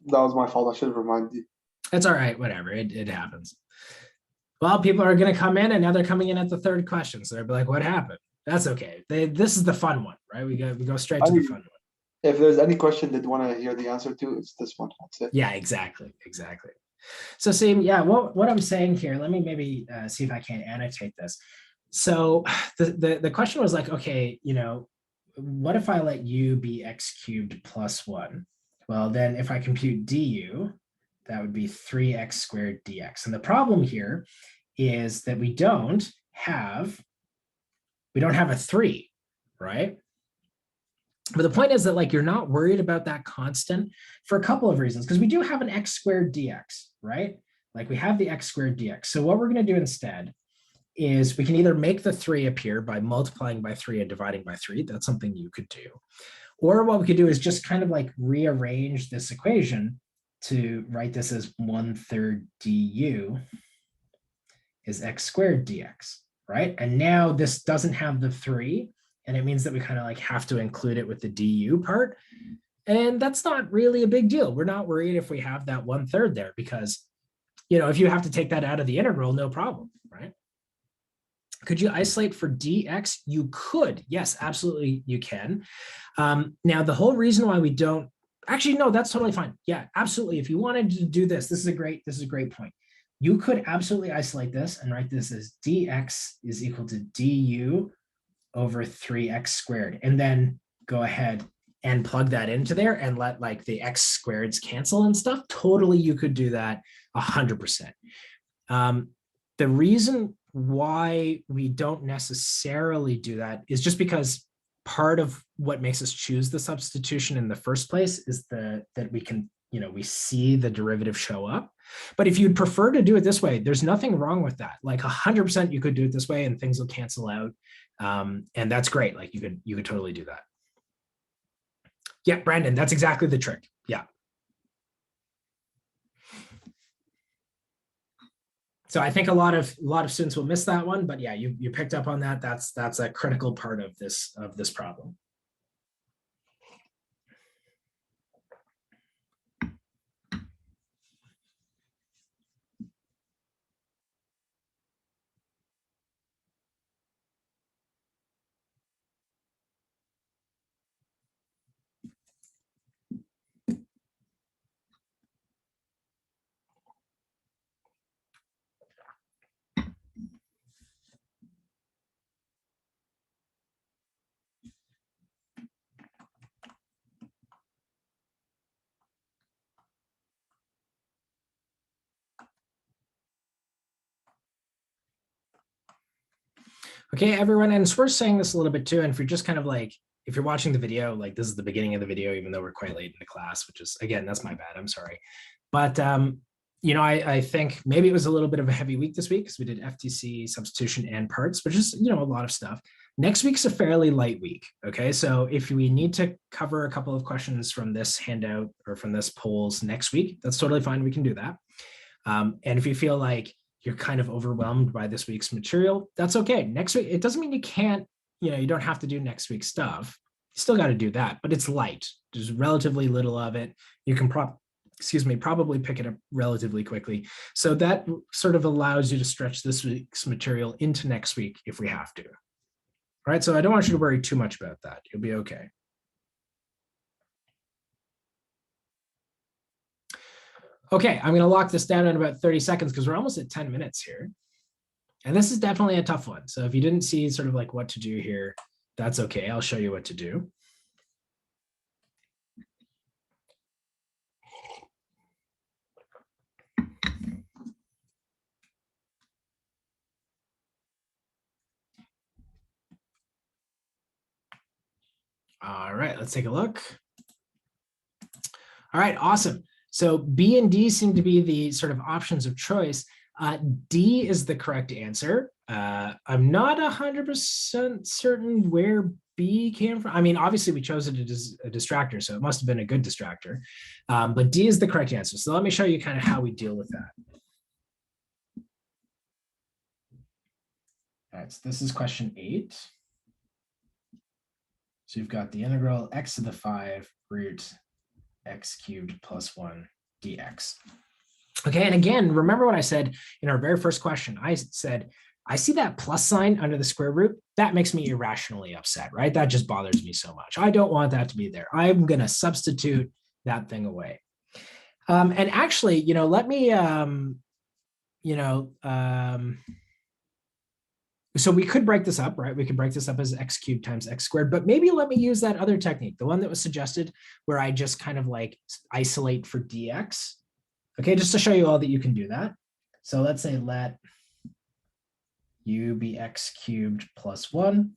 That was my fault. I should have reminded you. It's all right. Whatever. It happens. Well, people are going to come in, and now they're coming in at the third question. So they'll be like, what happened? That's okay. This is the fun one, right? We go straight to the fun one. If there's any question they'd want to hear the answer to, it's this one. That's it. Yeah, exactly. So see, yeah, what I'm saying here, let me maybe see if I can annotate this. So the question was like, okay, what if I let u be x cubed plus 1? Well, then if I compute du, that would be 3x squared dx. And the problem here is that we don't have a 3, right? But the point is that like you're not worried about that constant for a couple of reasons, because we do have an x squared dx, right? Like we have the x squared dx. So what we're going to do instead is we can either make the 3 appear by multiplying by 3 and dividing by 3. That's something you could do. Or what we could do is just kind of like rearrange this equation to write this as 1/3 du is x squared dx, right? And now this doesn't have the 3, and it means that we kind of like have to include it with the du part. And that's not really a big deal. We're not worried if we have that 1/3 there, because, if you have to take that out of the integral, no problem, right? Could you isolate for dx? You could. Yes, absolutely, you can. Now, the whole reason why we don't, actually, no, that's totally fine. Yeah, absolutely. If you wanted to do this, this is a great point. You could absolutely isolate this and write this as dx is equal to du over 3x squared, and then go ahead and plug that into there and let like the x squareds cancel and stuff. Totally, you could do that 100%. The reason why we don't necessarily do that is just because part of what makes us choose the substitution in the first place is that we can, we see the derivative show up. But if you'd prefer to do it this way, there's nothing wrong with that. Like 100% you could do it this way and things will cancel out. And that's great. Like you could totally do that. Yeah, Brandon, that's exactly the trick. Yeah. So I think a lot of students will miss that one, but yeah, you picked up on that. That's a critical part of this problem. Okay, everyone, and it's worth saying this a little bit too. And if you're just kind of like, if you're watching the video, like this is the beginning of the video, even though we're quite late in the class, which is, again, that's my bad, I'm sorry. But, I think maybe it was a little bit of a heavy week this week because we did FTC, substitution, and parts, which is, a lot of stuff. Next week's a fairly light week, okay? So if we need to cover a couple of questions from this handout or from this polls next week, that's totally fine, we can do that. And if you feel like you're kind of overwhelmed by this week's material, that's okay. Next week, it doesn't mean you can't, you don't have to do next week's stuff. You still got to do that, but it's light. There's relatively little of it. You can probably pick it up relatively quickly. So that sort of allows you to stretch this week's material into next week if we have to. All right, so I don't want you to worry too much about that. You'll be okay. Okay, I'm going to lock this down in about 30 seconds because we're almost at 10 minutes here. And this is definitely a tough one. So if you didn't see sort of like what to do here, that's okay. I'll show you what to do. All right, let's take a look. All right, awesome. So B and D seem to be the sort of options of choice. D is the correct answer. I'm not 100% certain where B came from. I mean, obviously we chose it as a distractor, so it must have been a good distractor. But D is the correct answer. So let me show you kind of how we deal with that. All right, so this is question 8. So you've got the integral x to the 5 root x cubed plus 1 dx. Okay, and again, remember what I said in our very first question. I said, I see that plus sign under the square root. That makes me irrationally upset, right? That just bothers me so much. I don't want that to be there. I'm going to substitute that thing away. And actually, let me, so we could break this up, right? We could break this up as x cubed times x squared, but maybe let me use that other technique, the one that was suggested where I just kind of like isolate for dx. Okay, just to show you all that you can do that. So let's say let u be x cubed plus 1.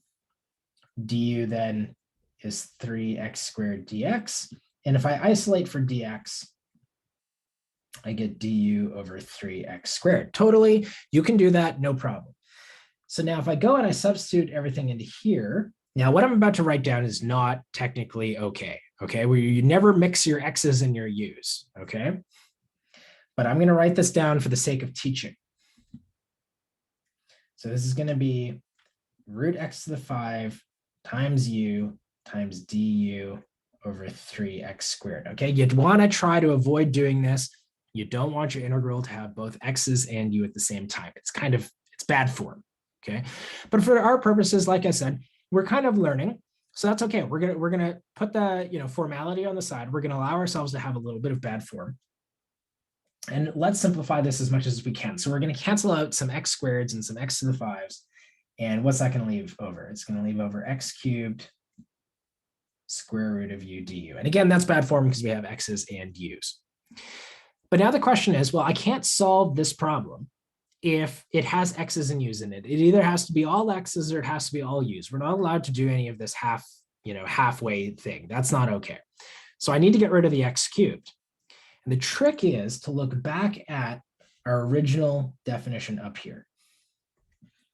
Du then is 3x squared dx. And if I isolate for dx, I get du over 3x squared. Totally, you can do that, no problem. So now if I go and I substitute everything into here, now what I'm about to write down is not technically okay, where you never mix your x's and your u's, okay? But I'm going to write this down for the sake of teaching. So this is going to be root x to the 5 times u times du over 3x squared. Okay, you'd want to try to avoid doing this. You don't want your integral to have both x's and u at the same time. It's bad form. Okay, but for our purposes, like I said, we're kind of learning, so that's okay. We're gonna put the formality on the side. We're gonna allow ourselves to have a little bit of bad form. And let's simplify this as much as we can. So we're going to cancel out some x squareds and some x to the 5s. And what's that going to leave over? It's going to leave over x cubed square root of u du. And again, that's bad form because we have x's and u's. But now the question is, well, I can't solve this problem if it has x's and u's in it. It either has to be all x's or it has to be all u's. We're not allowed to do any of this halfway thing. That's not okay. So I need to get rid of the x cubed. And the trick is to look back at our original definition up here,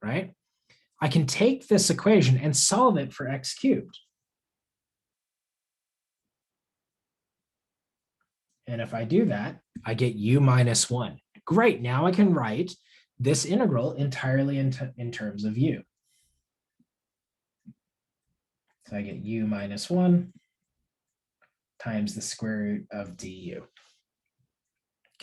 right? I can take this equation and solve it for x cubed. And if I do that, I get u minus 1. Great, now I can write this integral entirely in terms of u. So I get u minus 1 times the square root of du.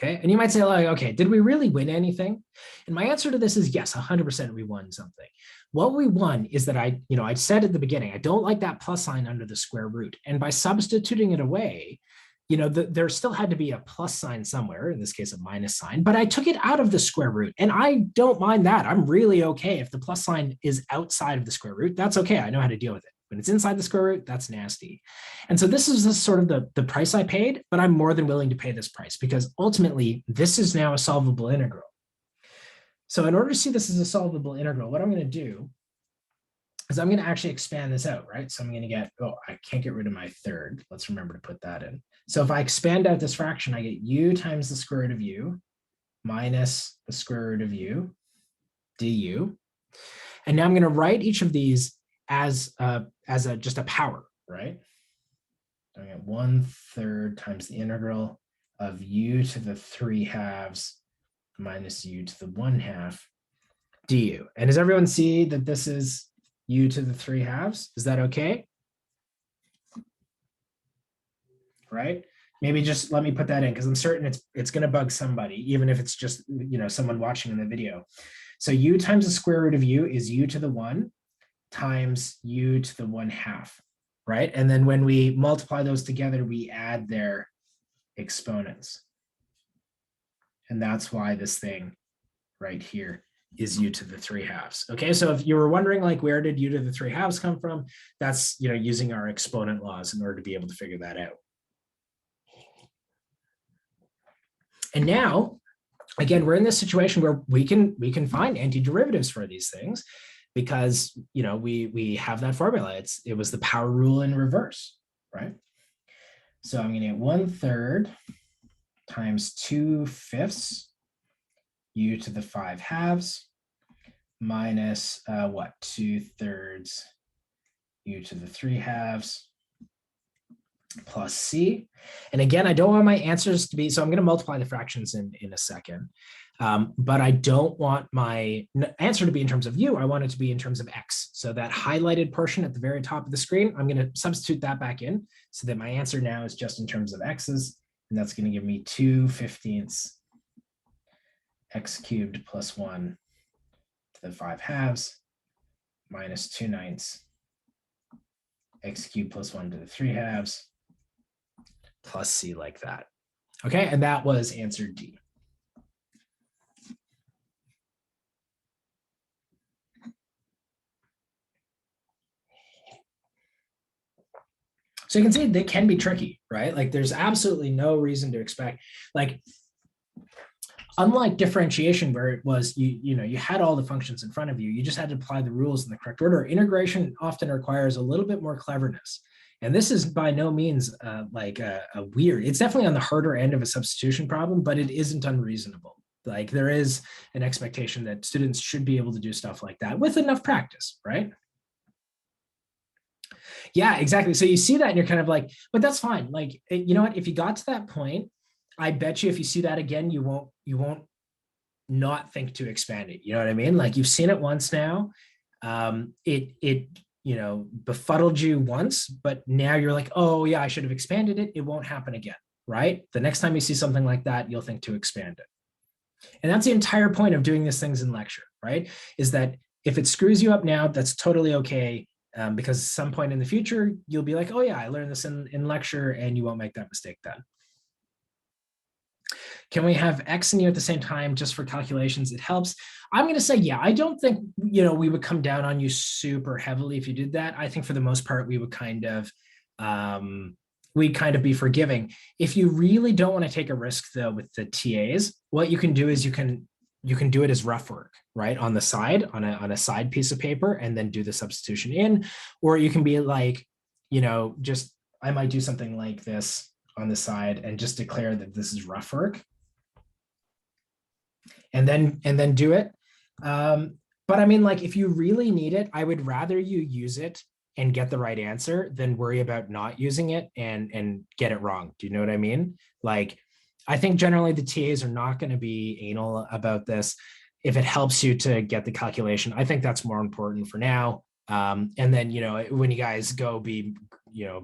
Okay, and you might say, like, okay, did we really win anything? And my answer to this is yes, 100% we won something. What we won is that I said at the beginning, I don't like that plus sign under the square root. And by substituting it away, there still had to be a plus sign somewhere, in this case, a minus sign, but I took it out of the square root. And I don't mind that. I'm really okay if the plus sign is outside of the square root. That's okay. I know how to deal with it. When it's inside the square root, that's nasty. And so this is sort of the price I paid, but I'm more than willing to pay this price because ultimately this is now a solvable integral. So in order to see this as a solvable integral, what I'm going to do is I'm going to actually expand this out, right? So I'm going to get, I can't get rid of my third. Let's remember to put that in. So if I expand out this fraction, I get u times the square root of u minus the square root of u du. And now I'm going to write each of these as just a power, right? I get 1/3 times the integral of u to the 3/2 minus u to the 1/2 du. And does everyone see that this is u to the 3/2? Is that okay? Right? Maybe just let me put that in because I'm certain it's going to bug somebody, even if it's just someone watching in the video. So u times the square root of u is u to the 1 times u to the 1/2, right? And then when we multiply those together, we add their exponents. And that's why this thing right here is u to the 3/2. Okay, so if you were wondering, like, where did u to the 3/2 come from? That's using our exponent laws in order to be able to figure that out. And now, again, we're in this situation where we can find antiderivatives for these things because we have that formula. It was the power rule in reverse, right? So I'm going to get 1/3 times 2/5 u to the 5/2 minus 2/3 u to the 3/2 plus C. And again, I don't want my answers to be, so I'm going to multiply the fractions in a second. But I don't want my answer to be in terms of U. I want it to be in terms of X. So that highlighted portion at the very top of the screen, I'm going to substitute that back in so that my answer now is just in terms of X's. And that's going to give me 2/15 X cubed plus 1 to the 5/2 minus 2/9 X cubed plus 1 to the 3/2 plus C like that. Okay, and that was answer D. So you can see they can be tricky, right? Like there's absolutely no reason to expect, like, unlike differentiation where it was, you had all the functions in front of you, you just had to apply the rules in the correct order. Integration often requires a little bit more cleverness. And this is by no means like a weird, it's definitely on the harder end of a substitution problem, but it isn't unreasonable. Like there is an expectation that students should be able to do stuff like that with enough practice, right? Yeah, exactly. So you see that and you're kind of like, but that's fine. Like, you know what, if you got to that point, I bet you if you see that again, you won't not think to expand it. You know what I mean? Like you've seen it once now. It befuddled you once, but now you're like, oh yeah, I should have expanded it. It won't happen again, right? The next time you see something like that, you'll think to expand it. And that's the entire point of doing these things in lecture, right? Is that if it screws you up now, that's totally okay. Because at some point in the future, you'll be like, oh yeah, I learned this in lecture, and you won't make that mistake then. Can we have X and U at the same time just for calculations? It helps. I'm going to say, yeah, I don't think, we would come down on you super heavily if you did that. I think for the most part, we would kind of be forgiving. If you really don't want to take a risk though with the TAs, what you can do is you can do it as rough work, right? On the side, on a side piece of paper, and then do the substitution in, or you can be like, I might do something like this on the side and just declare that this is rough work. And then do it. But I mean, like, if you really need it, I would rather you use it and get the right answer than worry about not using it and get it wrong. Do you know what I mean? Like, I think generally the TAs are not going to be anal about this. If it helps you to get the calculation, I think that's more important for now. And then, when you guys go be,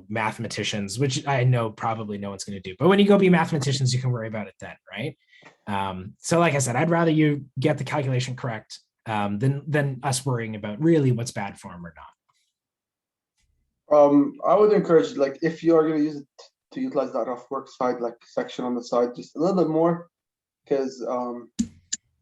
mathematicians, which I know probably no one's going to do, but when you go be mathematicians, you can worry about it then, right? So like I said, I'd rather you get the calculation correct than us worrying about really what's bad form or not. I would encourage, like, if you are going to use it to utilize that rough work side, like section on the side, just a little bit more, because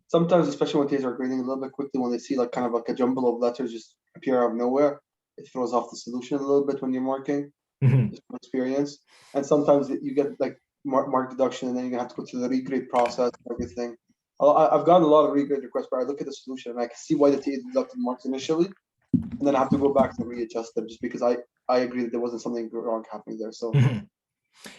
sometimes, especially when TAs are grading a little bit quickly, when they see like kind of like a jumble of letters just appear out of nowhere, it throws off the solution a little bit when you're marking. Just from experience. And sometimes you get like mark deduction, and then you have to go through the regrade process and everything. I've gotten a lot of regrade requests where I look at the solution and I can see why the TA deducted marks initially, and then I have to go back and readjust them just because I agree that there wasn't something wrong happening there. So.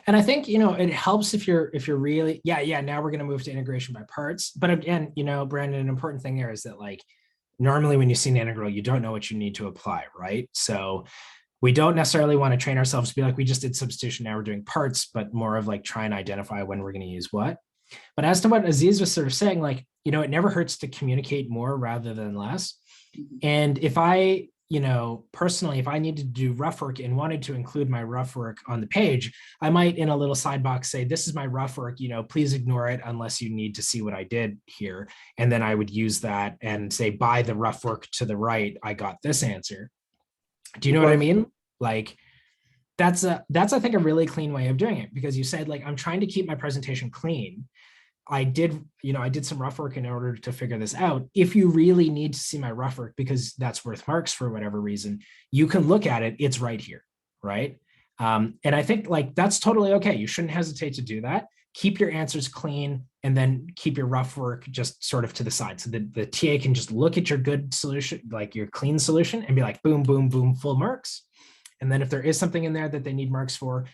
And I think, it helps if you're really, now we're going to move to integration by parts. But again, Brandon, an important thing there is that, like, normally when you see an integral, you don't know what you need to apply, right? So we don't necessarily want to train ourselves to be like, we just did substitution, now we're doing parts, but more of like try and identify when we're going to use what. But as to what Aziz was sort of saying, like, it never hurts to communicate more rather than less. And if I, personally, if I needed to do rough work and wanted to include my rough work on the page, I might in a little side box say, this is my rough work, please ignore it unless you need to see what I did here. And then I would use that and say, by the rough work to the right, I got this answer. Do you know what I mean? Like, that's I think a really clean way of doing it, because you said, like, I'm trying to keep my presentation clean. I did some rough work in order to figure this out. If you really need to see my rough work because that's worth marks for whatever reason, you can look at it. It's right here, right? And I think, like, that's totally okay. You shouldn't hesitate to do that. Keep your answers clean, and then keep your rough work just sort of to the side, so that the TA can just look at your good solution, like your clean solution, and be like, boom, boom, boom, full marks. And then if there is something in there that they need marks for,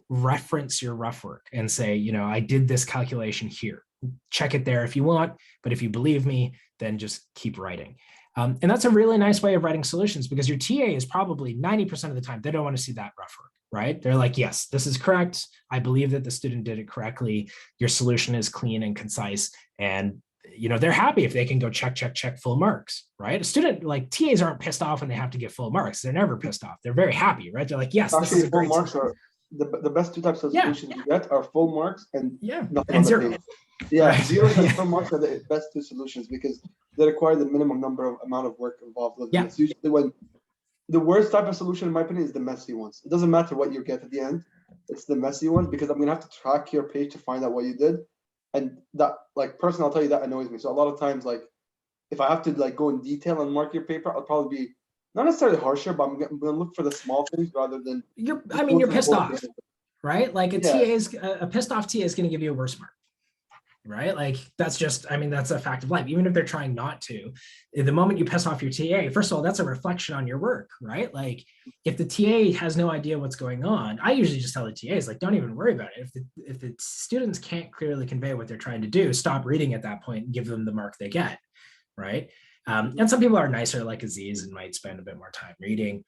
reference your rough work and say, I did this calculation here. Check it there if you want, but if you believe me, then just keep writing. And that's a really nice way of writing solutions, because your TA is probably 90% of the time, they don't want to see that rough work, right? They're like, yes, this is correct. I believe that the student did it correctly. Your solution is clean and concise. And they're happy if they can go check full marks, right? A student, like, TAs aren't pissed off when they have to get full marks. They're never pissed off. They're very happy, right? They're like, yes, this is Actually, a full great marks solution. are the best two types of solutions you get are full marks and nothing and on zero. the page. Yeah, Right. zeros and full marks are the best two solutions because they require the minimum amount of work involved with them. It's usually when the worst type of solution, in my opinion, is the messy ones. It doesn't matter what you get at the end. It's the messy ones because I'm gonna have to track your page to find out what you did. And that, like, personally, I'll tell you, that annoys me. So a lot of times, like, if I have to like go in detail and mark your paper, I'll probably be not necessarily harsher, but I'm gonna look for the small things rather than You're go through the pissed whole off, thing. right? Like a Yeah. pissed off TA is going to give you a worse mark, right? Like that's that's a fact of life. Even if they're trying not to, the moment you piss off your TA, first of all, that's a reflection on your work, right? Like if the TA has no idea what's going on, I usually just tell the TAs, like, don't even worry about it. If the students can't clearly convey what they're trying to do, stop reading at that point and give them the mark they get, right? And some people are nicer, like Aziz, and might spend a bit more time reading.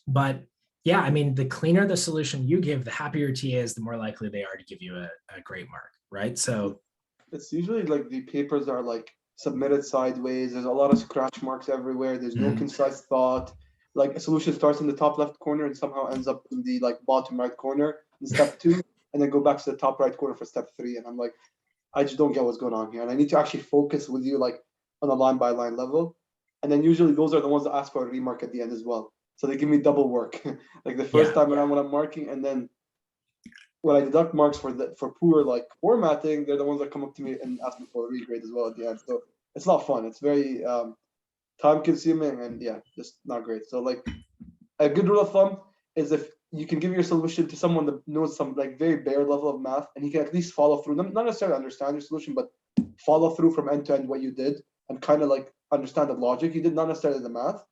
But yeah, the cleaner the solution you give, the happier TA is, the more likely they are to give you a great mark, right? So it's usually like the papers are like submitted sideways. There's a lot of scratch marks everywhere. There's no concise thought. Like a solution starts in the top left corner and somehow ends up in the like bottom right corner in step 2, and then go back to the top right corner for step 3. And I'm like, I just don't get what's going on here. And I need to actually focus with you like on a line by line level. And then usually those are the ones that ask for a remark at the end as well. So they give me double work. Like the first time around when I'm marking, and then when I deduct marks for poor like formatting, they're the ones that come up to me and ask me for a regrade as well at the end. So it's not fun. It's very time consuming and just not great. So like a good rule of thumb is if you can give your solution to someone that knows some like very bare level of math and he can at least follow through, not necessarily understand your solution, but follow through from end to end what you did and kind of like understand the logic you did, not necessarily the math,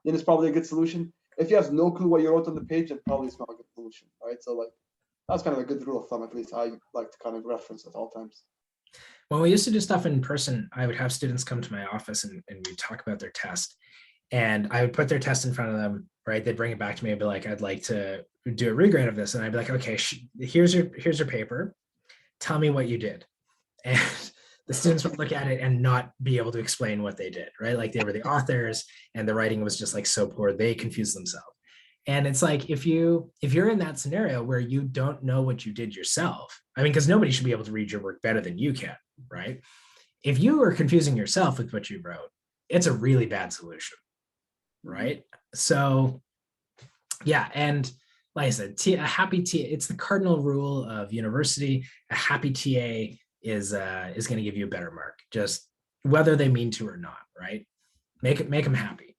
then it's probably a good solution. If you have no clue what you wrote on the page, then probably it's not a good solution, right? So like that's kind of a good rule of thumb, at least I like to kind of reference at all times. When we used to do stuff in person, I would have students come to my office and we'd talk about their test. And I would put their test in front of them, right? They'd bring it back to me and be like, I'd like to do a regrade of this. And I'd be like, okay, here's your paper. Tell me what you did. And the students would look at it and not be able to explain what they did, right? Like they were the authors and the writing was just like so poor, they confused themselves. And it's like, if you're in that scenario where you don't know what you did yourself, because nobody should be able to read your work better than you can, right? If you are confusing yourself with what you wrote, it's a really bad solution, right? So yeah, and like I said, a happy TA, it's the cardinal rule of university. A happy TA is going to give you a better mark, just whether they mean to or not, right? Make them happy.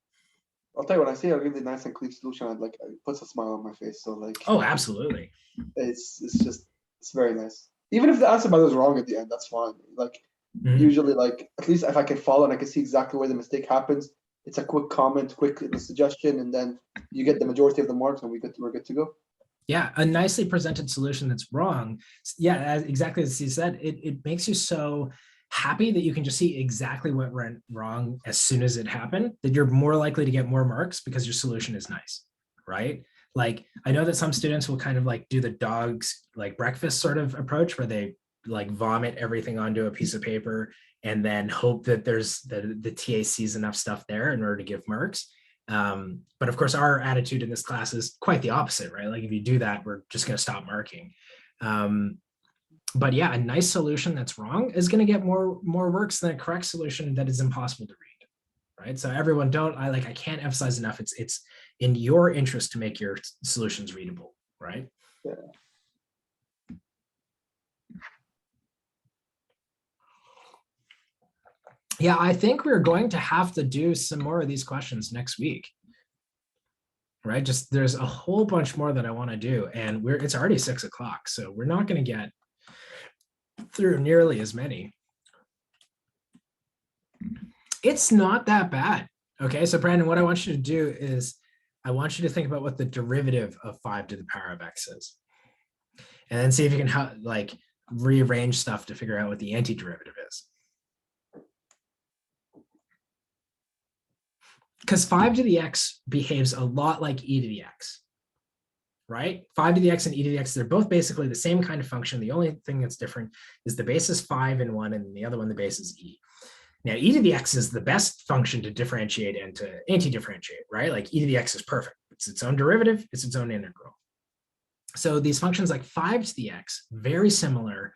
I'll tell you, when I see a really nice and clean solution, it puts a smile on my face. So like, oh, absolutely. It's very nice. Even if the answer by was wrong at the end, that's fine. Like usually, like at least if I can follow and I can see exactly where the mistake happens, it's a quick comment, quick suggestion, and then you get the majority of the marks, and we're good to go. Yeah, a nicely presented solution that's wrong. Yeah, exactly as he said, it makes you so happy that you can just see exactly what went wrong as soon as it happened, that you're more likely to get more marks because your solution is nice, right? Like I know that some students will kind of like do the dog's like breakfast sort of approach where they like vomit everything onto a piece of paper and then hope that there's the TA sees enough stuff there in order to give marks. But of course, our attitude in this class is quite the opposite, right? Like if you do that, we're just going to stop marking. But yeah, a nice solution that's wrong is going to get more works than a correct solution that is impossible to read, right? So everyone I can't emphasize enough. It's in your interest to make your solutions readable, right? Yeah. Yeah, I think we're going to have to do some more of these questions next week. Right? Just there's a whole bunch more that I want to do, and it's already 6 o'clock, so we're not going to get through nearly as many. It's not that bad. Okay, so Brandon, what I want you to do is I want you to think about what the derivative of 5 to the power of x is, and then see if you can like rearrange stuff to figure out what the antiderivative is. because 5 to the x behaves a lot like e to the x, right? 5 to the x and e to the x, they're both basically the same kind of function. The only thing that's different is the base is 5 in one, and the other one, the base is e. Now, e to the x is the best function to differentiate and to anti-differentiate, right? Like e to the x is perfect. It's its own derivative, it's its own integral. So these functions like 5 to the x, very similar,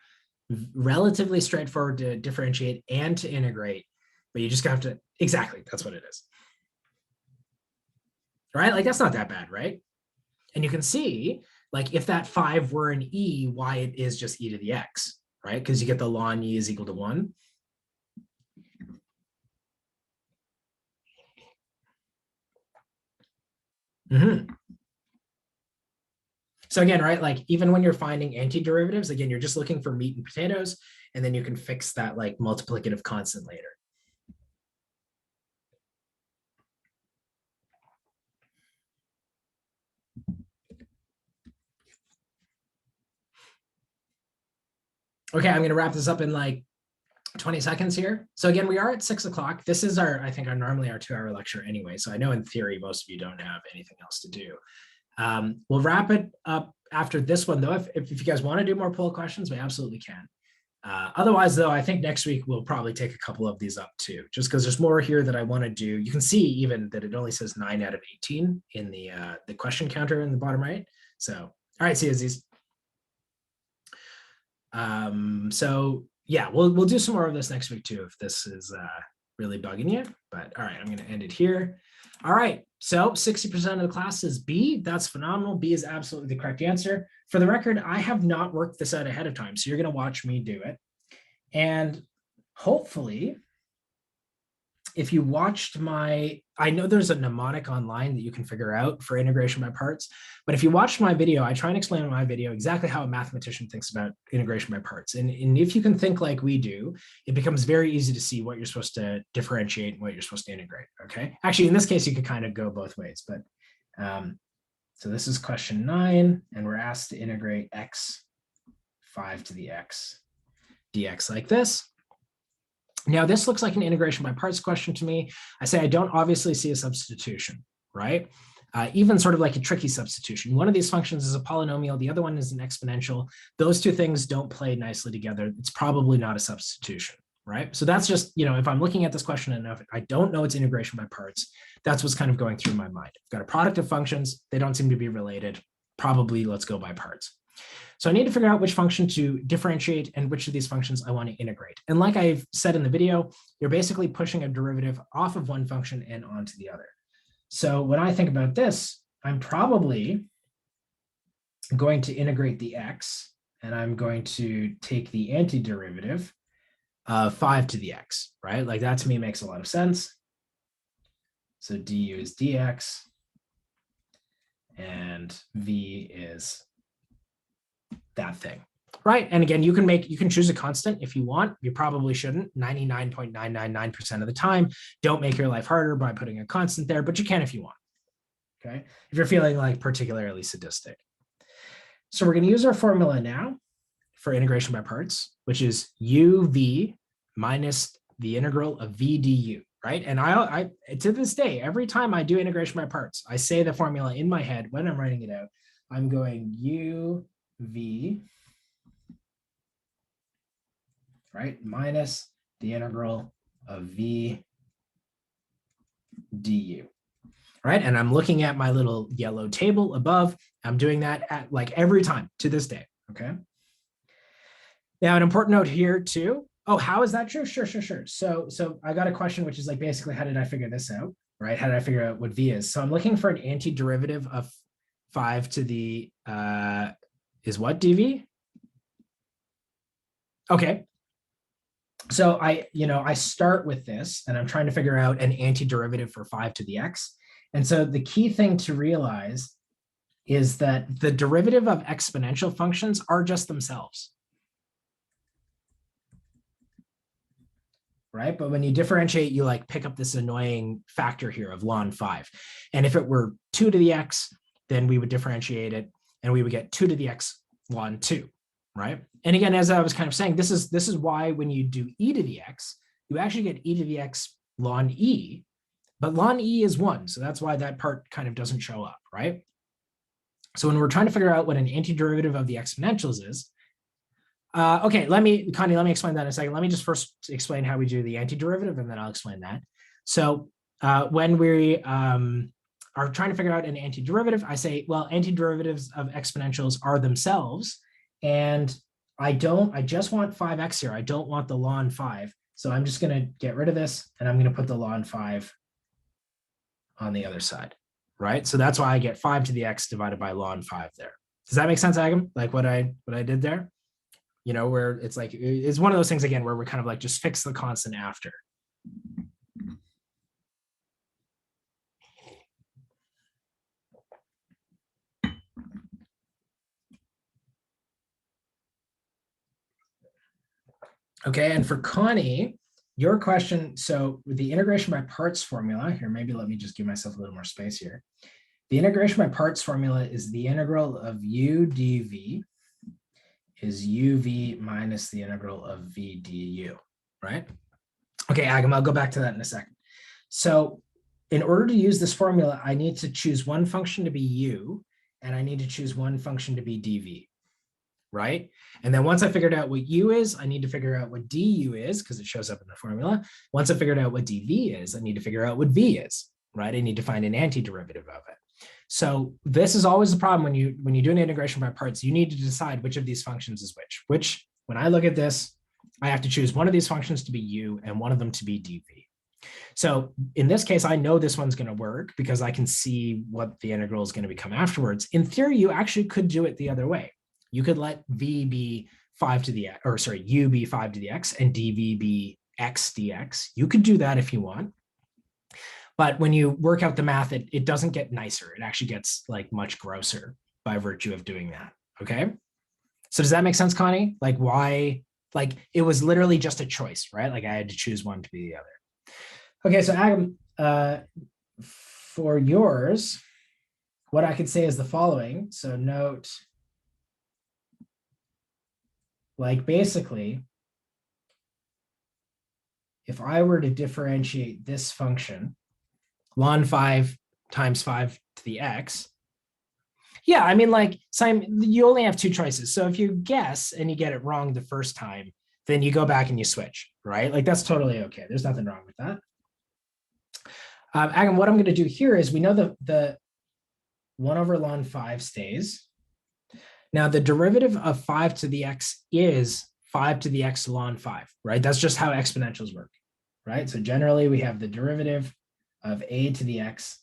relatively straightforward to differentiate and to integrate, but you just have to, exactly, that's what it is. Right? Like that's not that bad, right? And you can see, like if that 5 were an e, why it is just e to the x, right? Because you get the ln e is equal to 1. So again, right, like even when you're finding antiderivatives, again, you're just looking for meat and potatoes, and then you can fix that like multiplicative constant later. Okay, I'm going to wrap this up in like 20 seconds here. So again, we are at 6 o'clock. This is our, I think, normally our 2-hour lecture anyway. So I know in theory, most of you don't have anything else to do. We'll wrap it up after this one, though. If you guys want to do more poll questions, we absolutely can. Otherwise, though, I think next week we'll probably take a couple of these up too, just because there's more here that I want to do. You can see even that it only says 9 out of 18 in the question counter in the bottom right. So, all right, see you, Aziz. So yeah, we'll do some more of this next week too, if this is really bugging you. But all right, I'm going to end it here. All right, so 60% of the class is B. That's phenomenal. B is absolutely the correct answer. For the record, I have not worked this out ahead of time, so you're going to watch me do it. And hopefully, if you watched my, I know there's a mnemonic online that you can figure out for integration by parts, but if you watched my video, I try and explain in my video exactly how a mathematician thinks about integration by parts. And if you can think like we do, it becomes very easy to see what you're supposed to differentiate and what you're supposed to integrate, okay? Actually, in this case, you could kind of go both ways, but so this is question 9, and we're asked to integrate x 5 to the x dx like this. Now, this looks like an integration by parts question to me. I say I don't obviously see a substitution, right? Even sort of like a tricky substitution. One of these functions is a polynomial. The other one is an exponential. Those two things don't play nicely together. It's probably not a substitution, right? So that's just, if I'm looking at this question and if I don't know it's integration by parts, that's what's kind of going through my mind. I've got a product of functions. They don't seem to be related. Probably let's go by parts. So I need to figure out which function to differentiate and which of these functions I want to integrate. And like I've said in the video, you're basically pushing a derivative off of one function and onto the other. So when I think about this, I'm probably going to integrate the x, and I'm going to take the antiderivative of 5 to the x, right? Like that to me makes a lot of sense. So du is dx, and v is that thing, right? And again, you can choose a constant if you want. You probably shouldn't. 99.999% of the time, don't make your life harder by putting a constant there, but you can if you want, okay? If you're feeling like particularly sadistic. So we're going to use our formula now for integration by parts, which is uv minus the integral of v du, right? And I to this day, every time I do integration by parts, I say the formula in my head when I'm writing it out. I'm going uv, right, minus the integral of v du, right? And I'm looking at my little yellow table above. I'm doing that at like every time to this day, okay? Now, an important note here too. Oh, how is that true? Sure. So I got a question, which is like, basically, how did I figure this out, right? How did I figure out what v is? So I'm looking for an antiderivative of 5 to the, is what dv? Okay. So I start with this and I'm trying to figure out an antiderivative for 5 to the x. And so the key thing to realize is that the derivative of exponential functions are just themselves, right? But when you differentiate, you like pick up this annoying factor here of ln 5. And if it were 2 to the x, then we would differentiate it and we would get 2 to the x ln 2, right? And again, as I was kind of saying, this is why when you do e to the x, you actually get e to the x ln e, but ln e is 1. So that's why that part kind of doesn't show up, right? So when we're trying to figure out what an antiderivative of the exponentials is, okay, Connie, let me explain that in a second. Let me just first explain how we do the antiderivative, and then I'll explain that. So when we are trying to figure out an antiderivative, I say, well, antiderivatives of exponentials are themselves, and I just want 5x here. I don't want the ln 5. So I'm just going to get rid of this, and I'm going to put the ln 5 on the other side, right? So that's why I get 5 to the x divided by ln 5 there. Does that make sense, Agam? Like what I did there? You know, where it's like, it's one of those things, again, where we're kind of like just fix the constant after. Okay, and for Connie, your question, so with the integration by parts formula, here, maybe let me just give myself a little more space here. The integration by parts formula is the integral of u dv is uv minus the integral of v du, right? Okay, Agam, I'll go back to that in a second. So in order to use this formula, I need to choose one function to be u, and I need to choose one function to be dv, right? And then once I figured out what u is, I need to figure out what du is, because it shows up in the formula. Once I figured out what dv is, I need to figure out what v is, right? I need to find an antiderivative of it. So this is always the problem when you do an integration by parts. You need to decide which of these functions is which. When I look at this, I have to choose one of these functions to be u and one of them to be dv. So in this case, I know this one's going to work because I can see what the integral is going to become afterwards. In theory, you actually could do it the other way. You could let v be 5 to the x, or sorry, u be 5 to the x and dv be x dx. You could do that if you want. But when you work out the math, it doesn't get nicer. It actually gets like much grosser by virtue of doing that. Okay. So does that make sense, Connie? Like why, like it was literally just a choice, right? Like I had to choose one to be the other. Okay. So Agam, for yours, what I could say is the following. So note, like basically, if I were to differentiate this function, ln 5 times 5 to the x. Yeah, I mean, like, Simon, you only have two choices. So if you guess and you get it wrong the first time, then you go back and you switch, right? Like, that's totally okay. There's nothing wrong with that. Agam, what I'm going to do here is we know the 1 over ln 5 stays. Now, the derivative of 5 to the x is 5 to the x ln 5, right? That's just how exponentials work, right? So generally, we have the derivative of a to the x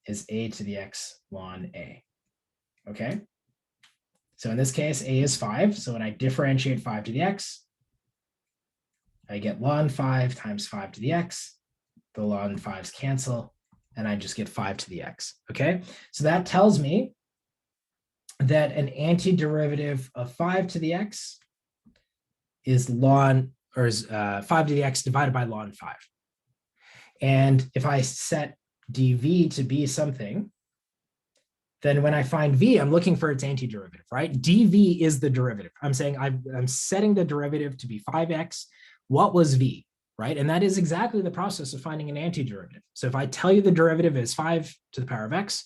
is a to the x ln a. Okay. So in this case, a is 5. So when I differentiate 5 to the x, I get ln 5 times 5 to the x. The ln 5s cancel, and I just get 5 to the x. Okay. So that tells me that an antiderivative of 5 to the x is ln, or is 5 to the x divided by ln 5. And if I set dv to be something, then when I find v, I'm looking for its antiderivative, right? dv is the derivative. I'm saying I'm setting the derivative to be 5x. What was v, right? And that is exactly the process of finding an antiderivative. So if I tell you the derivative is 5 to the power of x,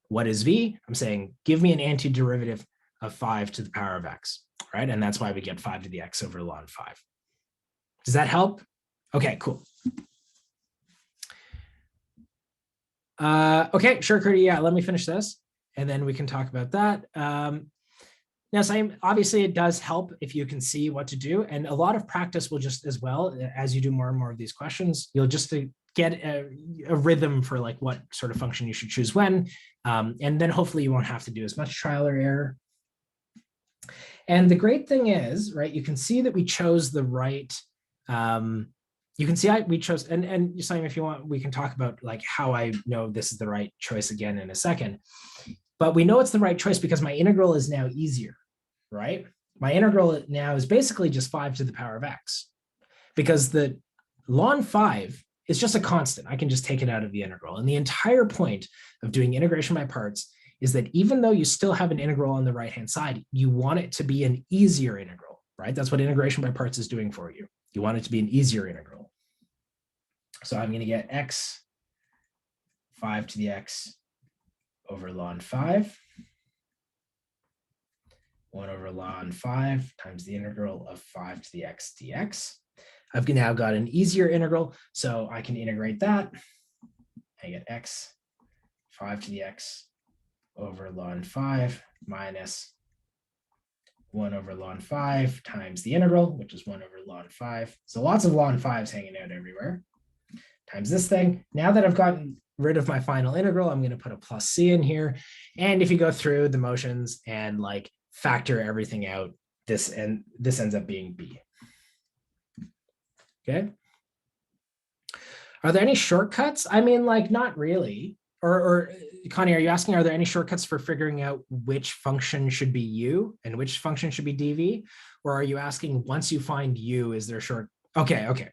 what is v? I'm saying, give me an antiderivative of 5 to the power of x, right? And that's why we get 5 to the x over ln 5. Does that help? Okay, cool. Okay, sure, Curdy. Yeah, let me finish this, and then we can talk about that. Now, obviously, it does help if you can see what to do, and a lot of practice will just, as well, as you do more and more of these questions, you'll just get a rhythm for like what sort of function you should choose when, and then hopefully you won't have to do as much trial or error. And the great thing is, right, you can see that we chose the right. You can see we chose, and Simon, if you want, we can talk about like how I know this is the right choice again in a second. But we know it's the right choice because my integral is now easier, right? My integral now is basically just 5 to the power of x, because the ln 5 is just a constant. I can just take it out of the integral. And the entire point of doing integration by parts is that even though you still have an integral on the right-hand side, you want it to be an easier integral, right? That's what integration by parts is doing for you. You want it to be an easier integral. So I'm going to get x 5 to the x over ln 5. 1 over ln 5 times the integral of 5 to the x dx. I've now got an easier integral, so I can integrate that. I get x 5 to the x over ln 5 minus 1 over ln 5 times the integral, which is 1 over ln 5. So lots of ln 5s hanging out everywhere, times this thing. Now that I've gotten rid of my final integral, I'm going to put a plus c in here. And if you go through the motions and like factor everything out, this ends up being b. Okay. Are there any shortcuts? I mean, like, not really. Or Connie, are you asking, are there any shortcuts for figuring out which function should be u and which function should be dv? Or are you asking, once you find u, is there short? Okay.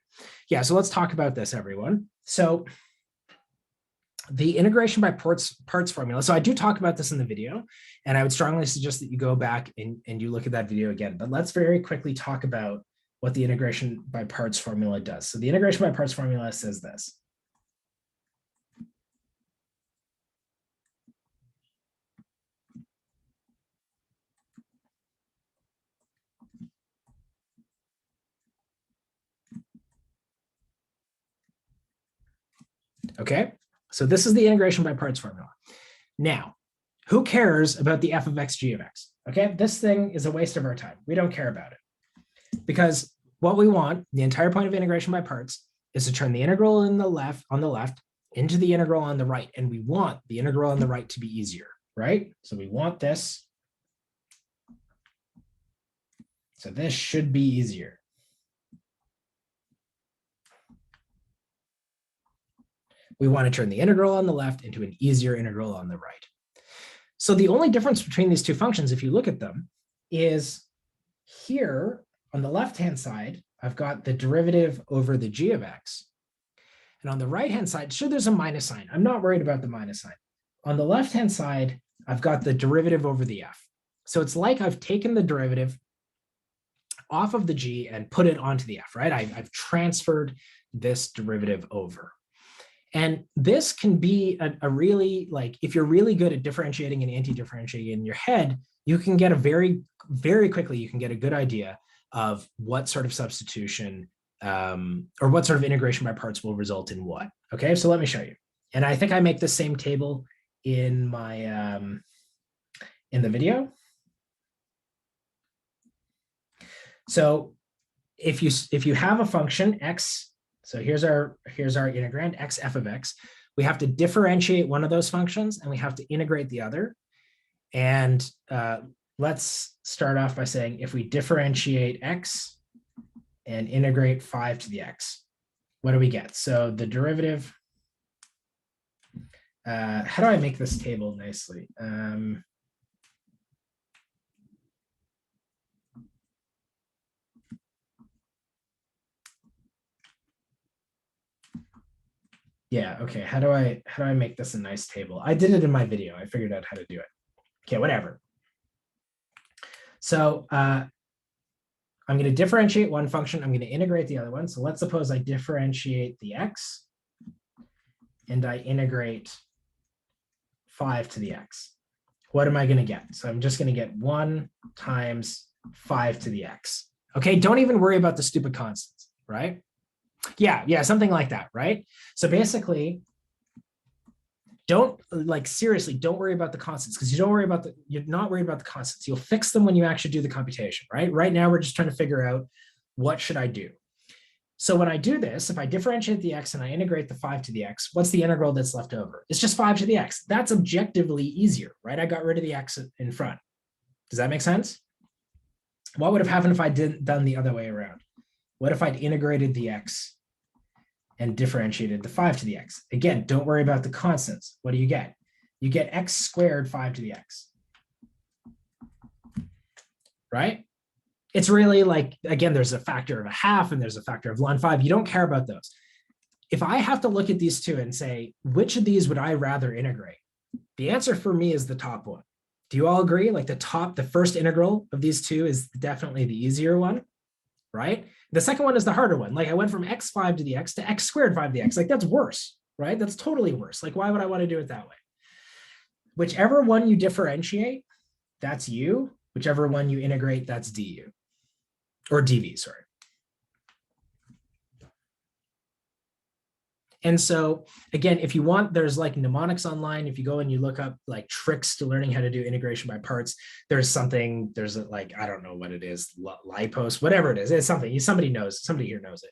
Yeah, so let's talk about this, everyone. So the integration by parts formula. So I do talk about this in the video, and I would strongly suggest that you go back and you look at that video again. But let's very quickly talk about what the integration by parts formula does. So the integration by parts formula says this. Okay, so this is the integration by parts formula. Now, who cares about the f of x, g of x? Okay, this thing is a waste of our time. We don't care about it. Because what we want, the entire point of integration by parts, is to turn the integral on the left into the integral on the right. And we want the integral on the right to be easier, right? So we want this. So this should be easier. We want to turn the integral on the left into an easier integral on the right. So the only difference between these two functions, if you look at them, is here on the left-hand side, I've got the derivative over the g of x. And on the right-hand side, sure, there's a minus sign. I'm not worried about the minus sign. On the left-hand side, I've got the derivative over the f. So it's like I've taken the derivative off of the g and put it onto the f, right? I've transferred this derivative over. And this can be a really, like, if you're really good at differentiating and anti-differentiating in your head, you can get a very quickly, you can get a good idea of what sort of substitution or what sort of integration by parts will result in what. Okay, so let me show you. And I think I make the same table in my in the video. So if you have a function x, so here's our integrand, x f of x. We have to differentiate one of those functions and we have to integrate the other. And let's start off by saying if we differentiate x and integrate 5 to the x, what do we get? So the derivative, how do I make this table nicely? Yeah, okay, how do I make this a nice table? I did it in my video. I figured out how to do it. Okay, whatever. So I'm going to differentiate one function. I'm going to integrate the other one. So let's suppose I differentiate the x and I integrate 5 to the x. What am I going to get? So I'm just going to get 1 times 5 to the x. Okay, don't even worry about the stupid constants, right? Yeah, something like that, right? So basically, seriously, don't worry about the constants, because you're not worried about the constants. You'll fix them when you actually do the computation, right? Right now, we're just trying to figure out what should I do. So when I do this, if I differentiate the x and I integrate the 5 to the x, what's the integral that's left over? It's just 5 to the x. That's objectively easier, right? I got rid of the x in front. Does that make sense? What would have happened if I done the other way around? What if I'd integrated the x and differentiated the 5 to the x? Again, don't worry about the constants. What do you get? You get x squared 5 to the x, right? It's really like, again, there's a factor of a half and there's a factor of ln 5. You don't care about those. If I have to look at these two and say, which of these would I rather integrate? The answer for me is the top one. Do you all agree? Like the first integral of these two is definitely the easier one, right? The second one is the harder one. Like I went from x5 to the x to x squared 5 to the x. Like that's worse, right? That's totally worse. Like, why would I want to do it that way? Whichever one you differentiate, that's u. Whichever one you integrate, that's du. Or dv, sorry. And so again, if you want, there's like mnemonics online. If you go and you look up like tricks to learning how to do integration by parts, there's like, I don't know what it is, lipos, whatever it is. It's something, somebody knows, somebody here knows it.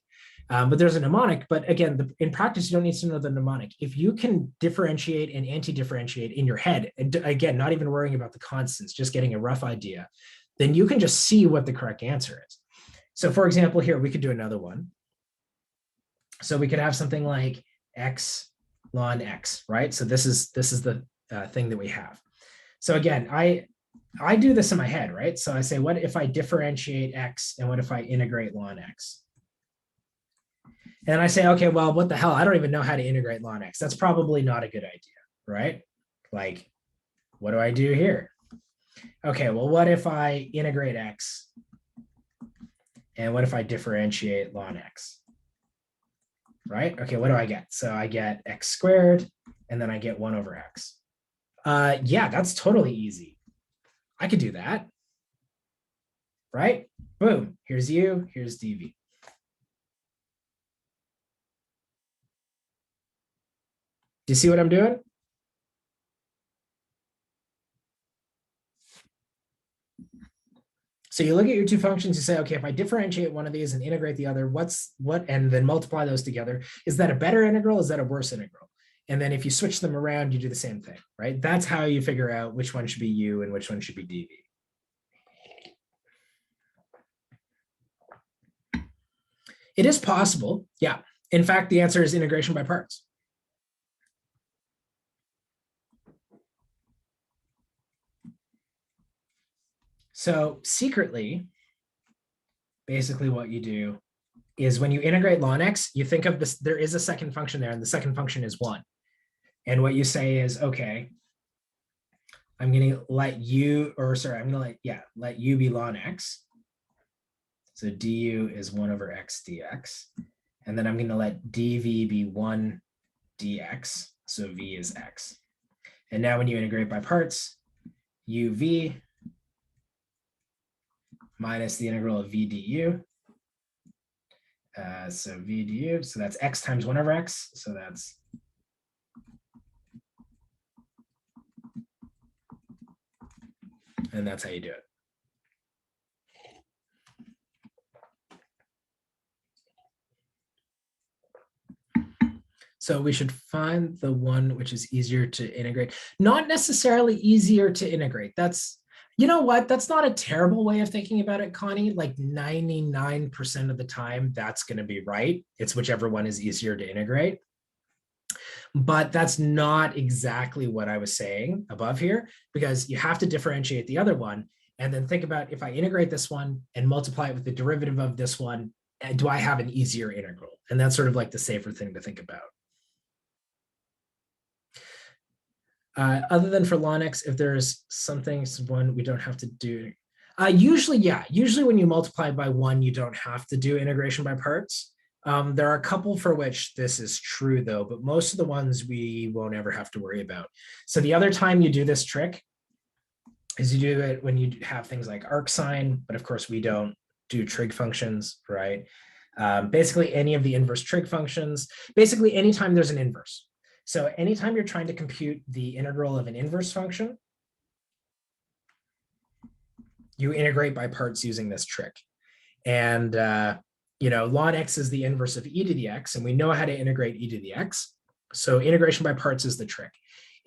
But there's a mnemonic. But again, in practice, you don't need to know the mnemonic. If you can differentiate and anti-differentiate in your head, and again, not even worrying about the constants, just getting a rough idea, then you can just see what the correct answer is. So for example, here, we could do another one. So we could have something like x ln x, right? So this is the thing that we have. So again, I do this in my head, right? So I say, what if I differentiate x and what if I integrate ln x? And I say, okay, well, what the hell? I don't even know how to integrate ln x. That's probably not a good idea, right? Like, what do I do here? Okay, well, what if I integrate x and what if I differentiate ln x? Right? Okay, what do I get? So I get x squared, and then I get 1 over x. Yeah, that's totally easy. I could do that. Right? Boom. Here's u, here's dv. Do you see what I'm doing? So you look at your two functions, you say, okay, if I differentiate one of these and integrate the other, and then multiply those together, is that a better integral? Is that a worse integral? And then if you switch them around, you do the same thing, right? That's how you figure out which one should be u and which one should be dv. It is possible, yeah. In fact, the answer is integration by parts. So secretly, basically what you do is when you integrate ln x, you think of this, there is a second function there, and the second function is 1. And what you say is, okay, I'm going to let u, or sorry, I'm going to let u be ln x. So du is 1 over x dx. And then I'm going to let dv be 1 dx. So v is x. And now when you integrate by parts, uv minus the integral of v du. So v du, so that's x times 1 over x. So that's and that's how you do it. So we should find the one which is easier to integrate. Not necessarily easier to integrate. That's, you know what? That's not a terrible way of thinking about it, Connie. Like 99% of the time, that's going to be right. It's whichever one is easier to integrate. But that's not exactly what I was saying above here, because you have to differentiate the other one and then think about, if I integrate this one and multiply it with the derivative of this one, do I have an easier integral? And that's sort of like the safer thing to think about. Other than for ln x, if there's something, one we don't have to do. Usually, yeah. Usually when you multiply by 1, you don't have to do integration by parts. There are a couple for which this is true, though, but most of the ones we won't ever have to worry about. So the other time you do this trick is you do it when you have things like arcsine, but of course we don't do trig functions, right? Basically any of the inverse trig functions, basically anytime there's an inverse. So anytime you're trying to compute the integral of an inverse function, you integrate by parts using this trick. And ln x is the inverse of e to the x, and we know how to integrate e to the x. So integration by parts is the trick.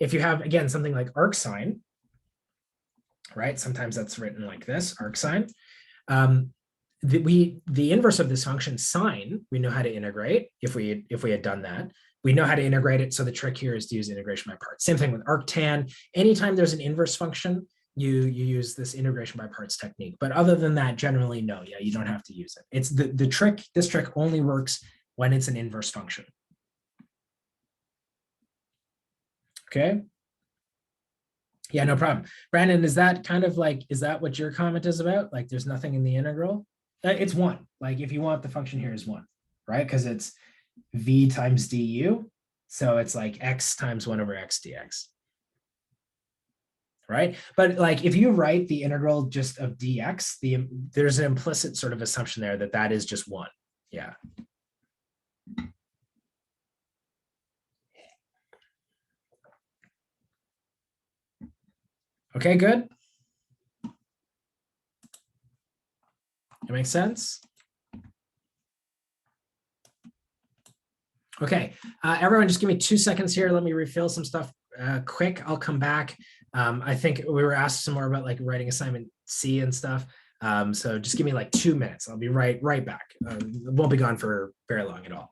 If you have, again, something like arcsine, right? Sometimes that's written like this, arcsine. The inverse of this function, sine, we know how to integrate if we had done that. We know how to integrate it. So the trick here is to use integration by parts. Same thing with arctan. Anytime there's an inverse function, you use this integration by parts technique. But other than that, generally, no, yeah, you don't have to use it. It's the trick, this trick only works when it's an inverse function. Okay. Yeah, no problem. Brandon, is that kind of like, is that what your comment is about? Like there's nothing in the integral? It's 1. Like if you want, the function here is 1, right? Because it's v times du. So it's like x times 1 over x dx. Right? But like if you write the integral just of dx, there's an implicit sort of assumption there that that is just 1. Yeah. Okay, good. It makes sense? Okay, everyone just give me 2 seconds here. Let me refill some stuff quick. I'll come back. I think we were asked some more about like writing assignment C and stuff. So just give me like 2 minutes. I'll be right back. Won't be gone for very long at all.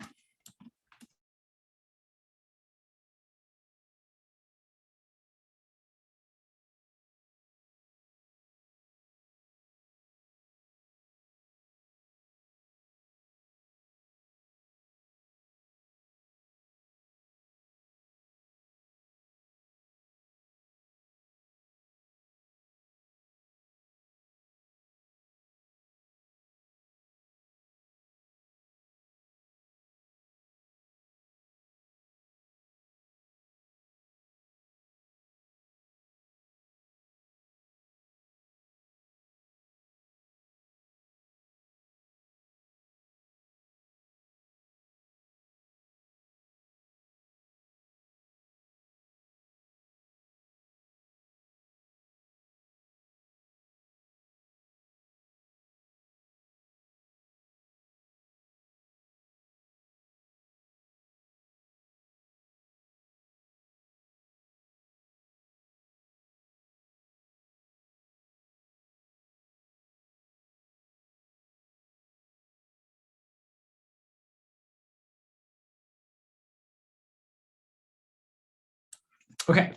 Okay.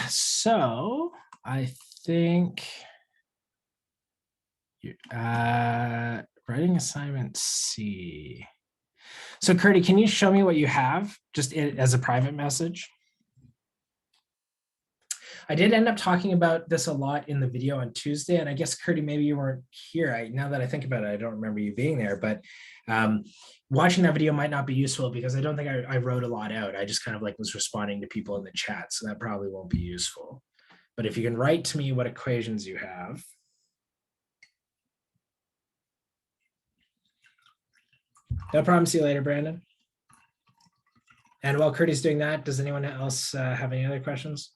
So I think writing assignment C. So Curdy, can you show me what you have just as a private message? I did end up talking about this a lot in the video on Tuesday, and I guess Curdy, maybe you weren't here. Now that I think about it, I don't remember you being there, but watching that video might not be useful because I don't think I wrote a lot out. I just kind of like was responding to people in the chat, so that probably won't be useful. But if you can write to me what equations you have. No problem. See you later, Brandon. And while Curdy's doing that, does anyone else have any other questions?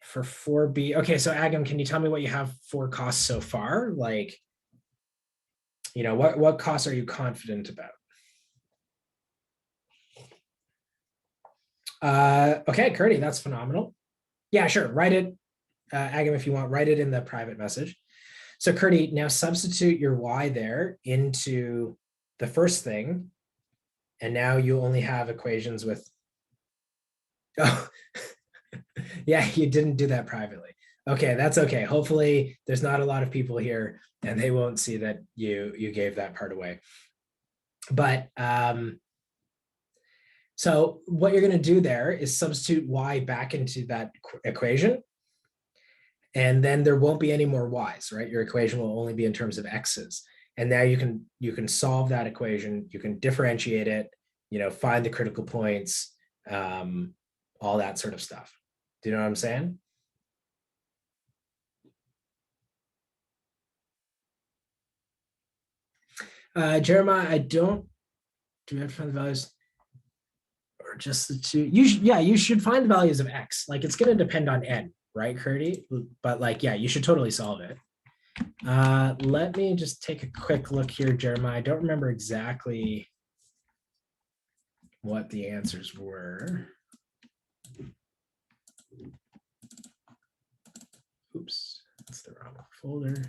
For 4B, okay, so Agam, can you tell me what you have for costs so far? Like, what costs are you confident about? Okay, Curdy, that's phenomenal. Yeah, sure, write it, Agam, if you want, write it in the private message. So Curdy, now substitute your y there into the first thing, and now you only have equations with, oh, yeah, you didn't do that privately. Okay, that's okay. Hopefully there's not a lot of people here and they won't see that you gave that part away. But so what you're going to do there is substitute y back into that equation. And then there won't be any more y's, right? Your equation will only be in terms of x's. And now you can solve that equation. You can differentiate it, find the critical points, all that sort of stuff. Do you know what I'm saying? Jeremiah, do we have to find the values or just the two? You should find the values of x. Like it's going to depend on n, right, Curdy? But like, yeah, you should totally solve it. Let me just take a quick look here, Jeremiah. I don't remember exactly what the answers were. Oops, that's the wrong folder.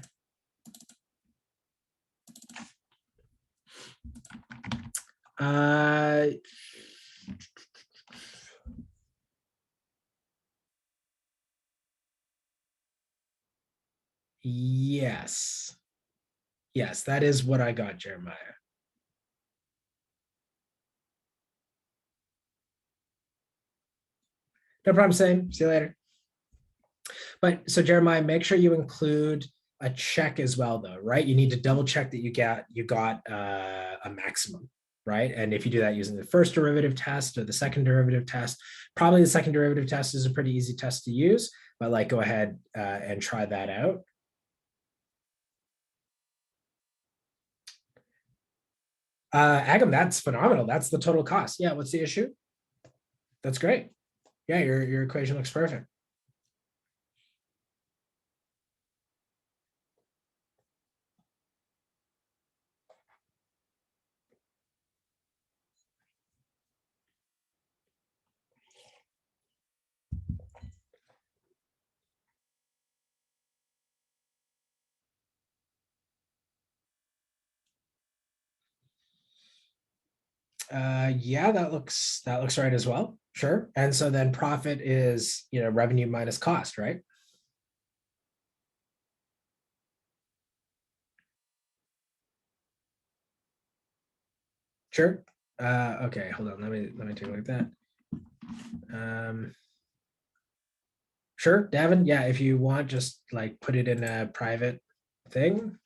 Yes. Yes, that is what I got, Jeremiah. No problem, Sam. See you later. But so Jeremiah, make sure you include a check as well, though, right? You need to double check that you got a maximum. right? And if you do that using the first derivative test or the second derivative test, probably the second derivative test is a pretty easy test to use, but like go ahead and try that out. Agam, that's phenomenal. That's the total cost. Yeah, what's the issue? That's great. Yeah, your equation looks perfect. Yeah, that looks right as well. Sure. And so then profit is, revenue minus cost, right? Sure. Okay, hold on. Let me take a look at that. Sure, Davin. Yeah, if you want, just like put it in a private thing.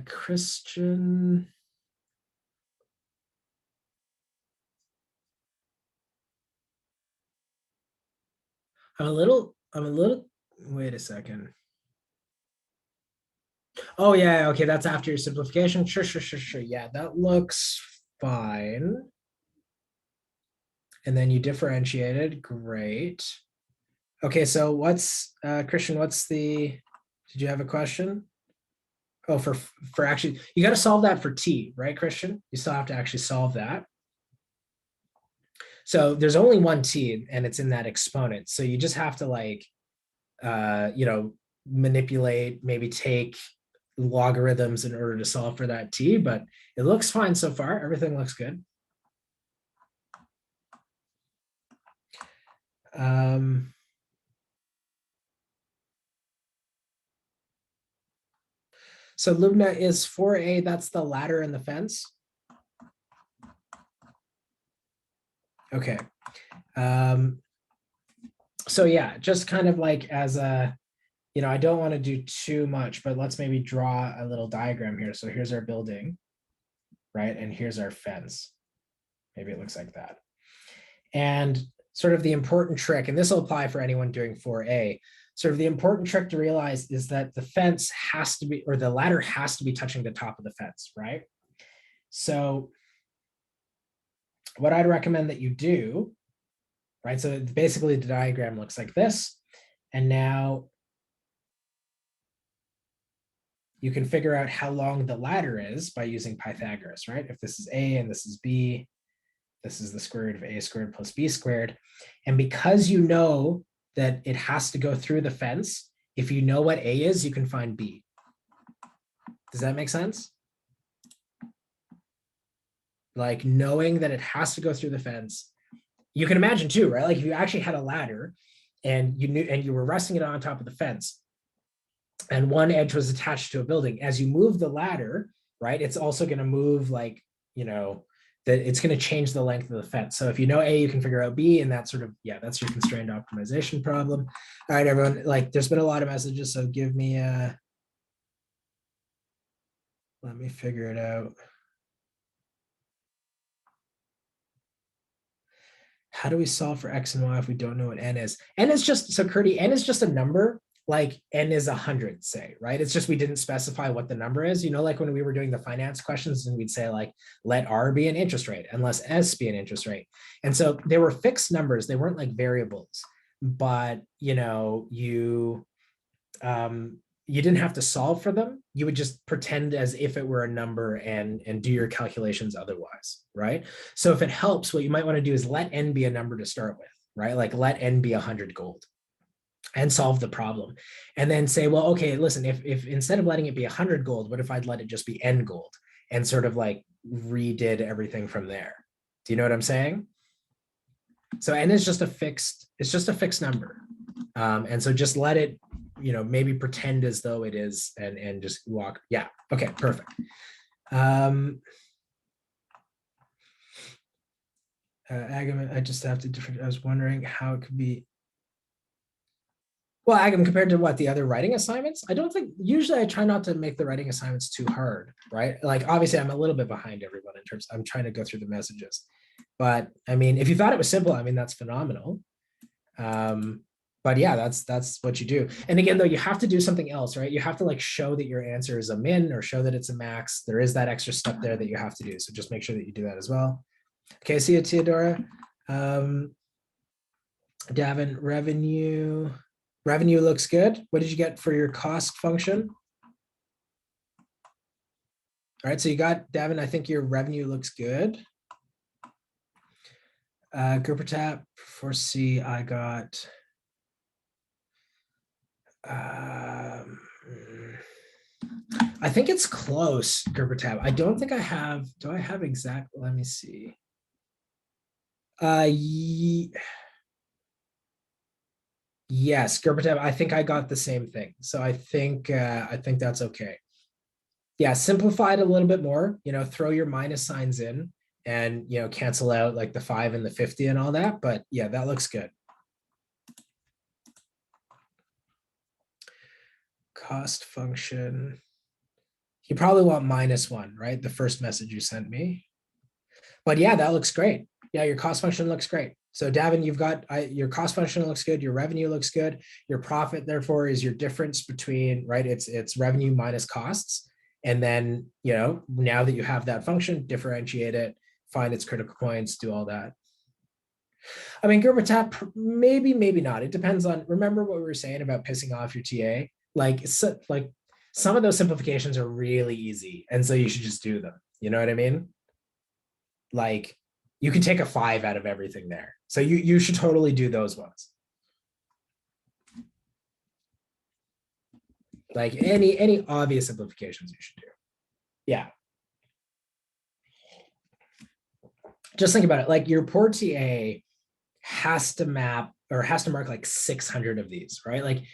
Christian. I'm a little, wait a second. Oh yeah, okay, that's after your simplification. Sure. Yeah, that looks fine. And then you differentiated, great. Okay, so what's, Christian, did you have a question? Oh, for actually, you got to solve that for t, right, Christian? You still have to actually solve that. So there's only one t, and it's in that exponent. So you just have to like, manipulate, maybe take logarithms in order to solve for that t, but it looks fine so far. Everything looks good. So Lubna is 4a, that's the ladder in the fence. Okay. So yeah, just kind of like as a, I don't want to do too much, but let's maybe draw a little diagram here. So here's our building, right? And here's our fence. Maybe it looks like that. And sort of the important trick, and this will apply for anyone doing 4A, sort of the important trick to realize is that the fence has to be, or the ladder has to be touching the top of the fence, right? So what I'd recommend that you do, right? So basically the diagram looks like this. And now you can figure out how long the ladder is by using Pythagoras, right? If this is A and this is B, this is the square root of A squared plus B squared. And because you know that it has to go through the fence, if you know what A is, you can find B. Does that make sense? Like knowing that it has to go through the fence. You can imagine too, right? Like if you actually had a ladder and you were resting it on top of the fence, and one edge was attached to a building, as you move the ladder, right, it's also going to move like, that it's going to change the length of the fence. So if you know A, you can figure out B, and that's sort of, that's your constrained optimization problem. All right, everyone, like there's been a lot of messages, so give me let me figure it out. How do we solve for X and Y if we don't know what N is? N is just, so Curdy, N is just a number, like N is 100, say, right? It's just we didn't specify what the number is. Like when we were doing the finance questions and we'd say like, let R be an interest rate unless S be an interest rate. And so they were fixed numbers. They weren't like variables, but you didn't have to solve for them. You would just pretend as if it were a number and do your calculations otherwise, right? So if it helps, what you might want to do is let N be a number to start with, right? Like let N be 100 gold and solve the problem. And then say, well, okay, listen, if instead of letting it be 100 gold, what if I'd let it just be N gold and sort of like redid everything from there? Do you know what I'm saying? So N is just a fixed, it's just a fixed number. And so just let it, maybe pretend as though it is and just walk. Yeah. Okay, perfect. Agam, I just have to different. I was wondering how it could be. Well, Agam, compared to what the other writing assignments, I don't think usually I try not to make the writing assignments too hard, right? Like obviously I'm a little bit behind everyone in terms. I'm trying to go through the messages, but I mean, if you thought it was simple, I mean that's phenomenal. But yeah, that's what you do. And again, though, you have to do something else, right? You have to like show that your answer is a min or show that it's a max. There is that extra step there that you have to do. So just make sure that you do that as well. Okay, see you, Theodora. Davin, revenue looks good. What did you get for your cost function? All right, so you got, Davin, I think your revenue looks good. Grouper tap for C, I got I think it's close, Gerber tab. I don't think I have, do I have exact, let me see. Yes, Gerber tab, I think I got the same thing. So I think that's okay. Yeah, simplify it a little bit more, throw your minus signs in and, cancel out like the 5 and the 50 and all that. But yeah, that looks good. Cost function. You probably want -1, right? The first message you sent me. But yeah, that looks great. Yeah, your cost function looks great. So Davin, you've got your cost function looks good. Your revenue looks good. Your profit, therefore, is your difference between, right? It's revenue minus costs. And then, now that you have that function, differentiate it, find its critical points, do all that. I mean, Gerber tap, maybe not. It depends on, remember what we were saying about pissing off your TA? Like some of those simplifications are really easy. And so you should just do them. You know what I mean? Like you can take a 5 out of everything there. So you should totally do those ones. Like any obvious simplifications you should do. Yeah. Just think about it. Like your poor TA has to map or has to mark like 600 of these, right? Like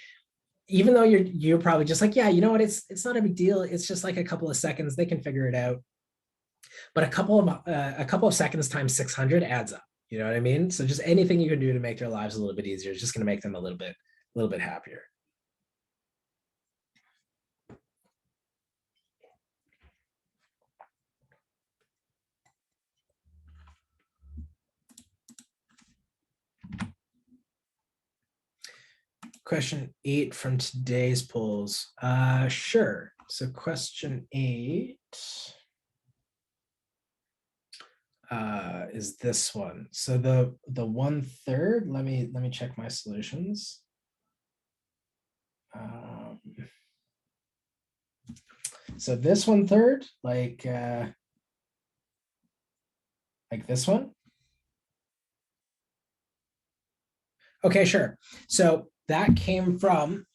even though you're probably just like, yeah, you know what? It's not a big deal. It's just like a couple of seconds. They can figure it out. But a couple of seconds times 600 adds up. You know what I mean? So just anything you can do to make their lives a little bit easier is just going to make them a little bit happier. Question 8 from today's polls. Sure. So question 8 is this one. So the 1/3. Let me check my solutions. So this 1/3, like this one. Okay, sure. So that came from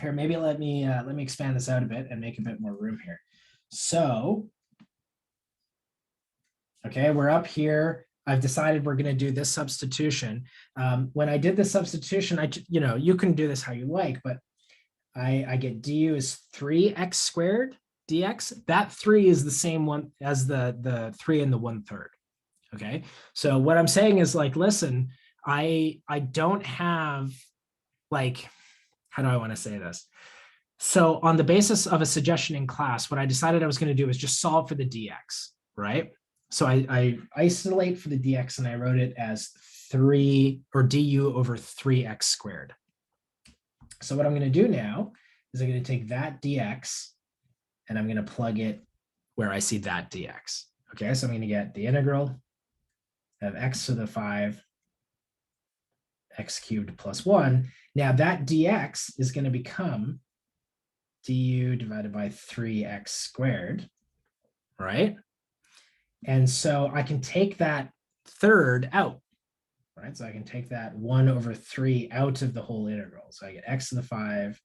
here. Maybe let me expand this out a bit and make a bit more room here. So, okay, we're up here. I've decided we're going to do this substitution. When I did this substitution, you can do this how you like, but I get du is 3x squared dx. That 3 is the same one as the 3 and the 1/3. Okay, so what I'm saying is like, listen, I don't have like, how do I want to say this? So on the basis of a suggestion in class, what I decided I was going to do is just solve for the dx, right? So I isolate for the dx and I wrote it as 3 or du over 3x squared. So what I'm going to do now is I'm going to take that dx and I'm going to plug it where I see that dx. Okay, so I'm going to get the integral of x to the 5 x cubed plus 1. Now that dx is going to become du divided by 3x squared, right? And so I can take that third out, right? So I can take that 1/3 out of the whole integral. So I get x to the 5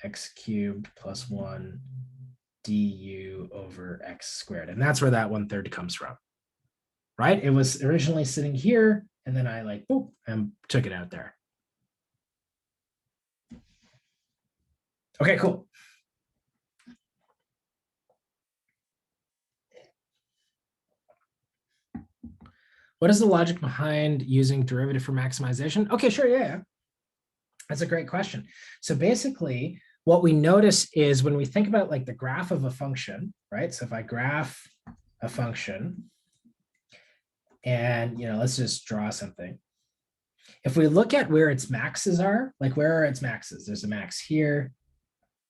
x cubed plus 1 du over x squared. And that's where that 1/3 comes from, right? It was originally sitting here, and then I like, boop, and took it out there. Okay, cool. What is the logic behind using derivative for maximization? Okay, sure, yeah. That's a great question. So basically, what we notice is when we think about like the graph of a function, right? So if I graph a function and, let's just draw something. If we look at where its maxes are, like where are its maxes? There's a max here,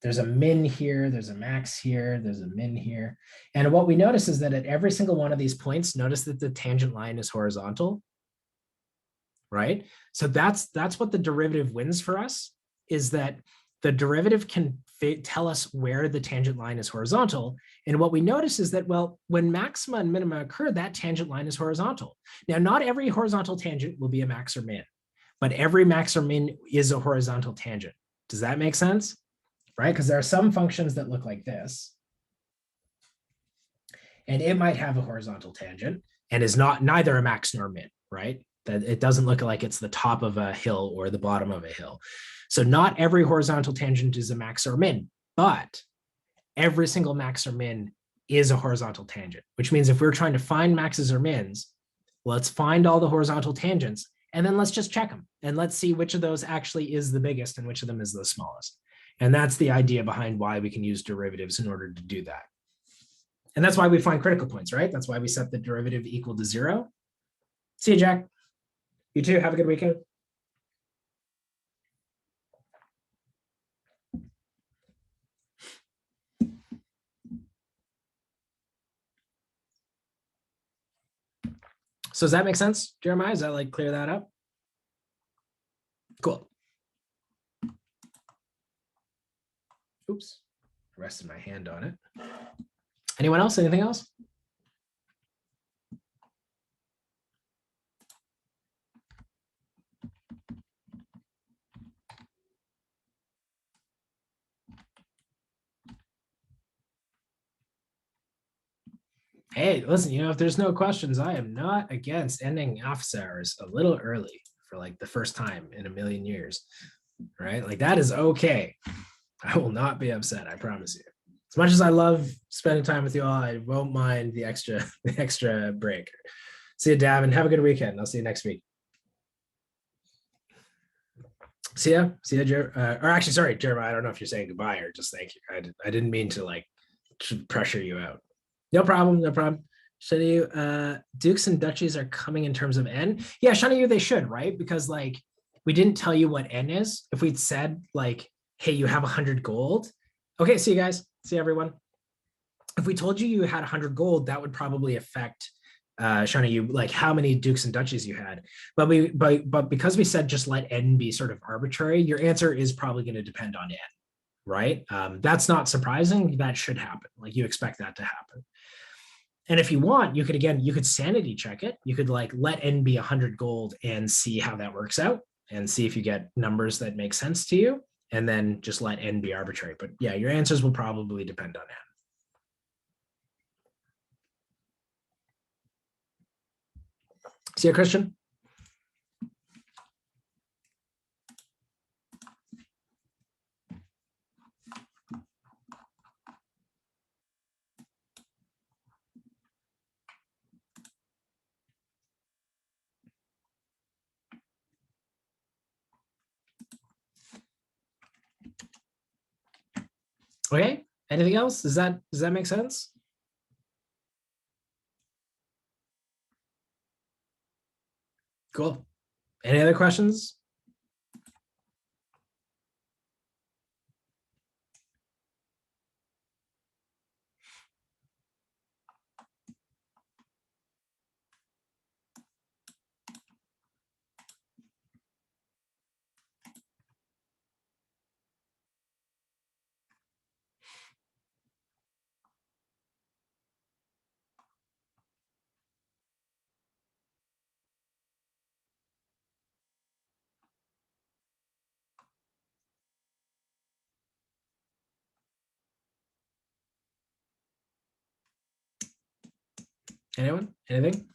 there's a min here, there's a max here, there's a min here. And what we notice is that at every single one of these points, notice that the tangent line is horizontal, right? So that's what the derivative wins for us, is that the derivative can tell us where the tangent line is horizontal. And what we notice is that, well, when maxima and minima occur, that tangent line is horizontal. Now, not every horizontal tangent will be a max or min, but every max or min is a horizontal tangent. Does that make sense? Right? Because there are some functions that look like this. And it might have a horizontal tangent and is neither a max nor min, right? That it doesn't look like it's the top of a hill or the bottom of a hill. So not every horizontal tangent is a max or min, but every single max or min is a horizontal tangent, which means if we're trying to find maxes or mins, let's find all the horizontal tangents and then let's just check them and let's see which of those actually is the biggest and which of them is the smallest. And that's the idea behind why we can use derivatives in order to do that. And that's why we find critical points, right? That's why we set the derivative equal to 0. See you, Jack. You too. Have a good weekend. So does that make sense, Jeremiah? Does that like clear that up? Cool. Oops, I rested my hand on it. Anyone else? Anything else? Hey, listen, if there's no questions, I am not against ending office hours a little early for like the first time in a million years, right? Like that is okay. I will not be upset, I promise you. As much as I love spending time with you all, I won't mind the extra break. See you, Davin. Have a good weekend. I'll see you next week. See ya, or actually, sorry, Jeremiah, I don't know if you're saying goodbye or just thank you. I didn't mean to like pressure you out. No problem. Shanayu, dukes and duchies are coming in terms of n. Yeah, Shanayu, they should, right? Because like we didn't tell you what n is. If we'd said like, hey, you have 100 gold. Okay, see you guys. See everyone. If we told you had 100 gold, that would probably affect Shanayu, like how many dukes and duchies you had. But because we said just let n be sort of arbitrary, your answer is probably going to depend on n, right? That's not surprising. That should happen. Like you expect that to happen. And if you want, you could sanity check it. You could like let n be 100 gold and see how that works out and see if you get numbers that make sense to you, and then just let n be arbitrary. But yeah, your answers will probably depend on n. See you, Christian. Okay. Anything else? Does that make sense? Cool. Any other questions? Anyone? Anything?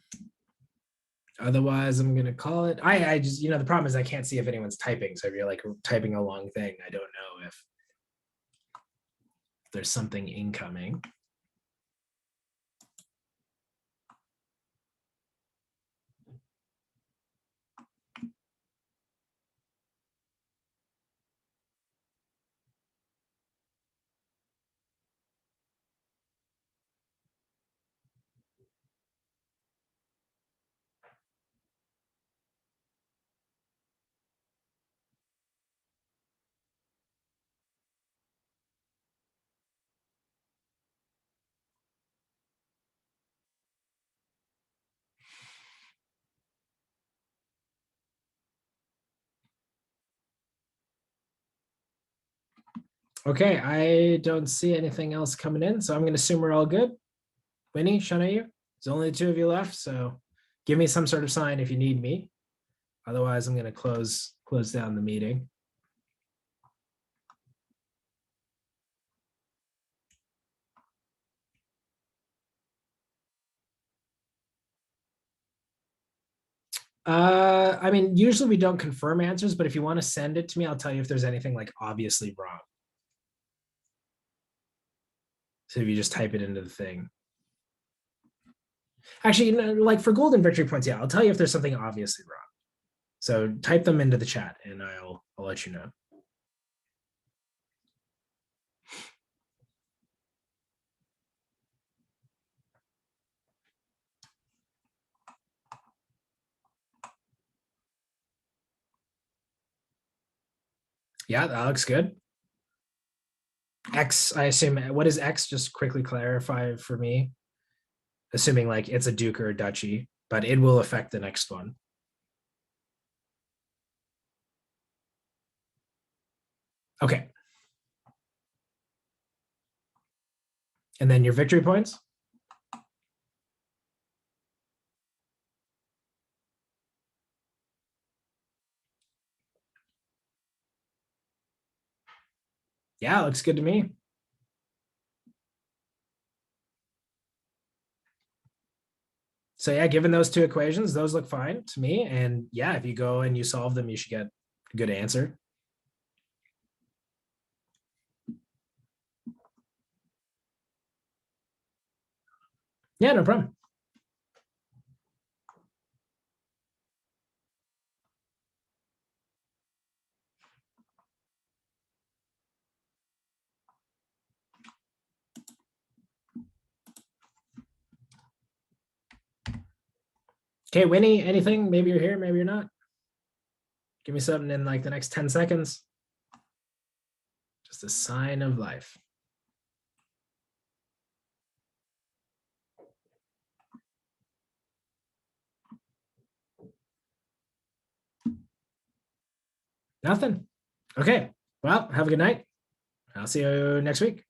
Otherwise, I'm gonna call it. I just, the problem is I can't see if anyone's typing. So if you're like typing a long thing, I don't know if there's something incoming. Okay, I don't see anything else coming in, so I'm going to assume we're all good. Winnie, Shana, you? There's only the two of you left, so give me some sort of sign if you need me. Otherwise, I'm going to close down the meeting. I mean, usually we don't confirm answers, but if you want to send it to me, I'll tell you if there's anything like obviously wrong. So if you just type it into the thing. Actually, you know, like for golden victory points, yeah, I'll tell you if there's something obviously wrong. So type them into the chat and I'll let you know. Yeah, that looks good. X, I assume, what is X? Just quickly clarify for me. Assuming like it's a duke or a duchy, but it will affect the next one. Okay. And then your victory points? Yeah, looks good to me. So yeah, given those two equations, those look fine to me. And yeah, if you go and you solve them, you should get a good answer. Yeah, no problem. Okay, Winnie, anything? Maybe you're here, maybe you're not. Give me something in like the next 10 seconds. Just a sign of life. Nothing. Okay. Well, have a good night. I'll see you next week.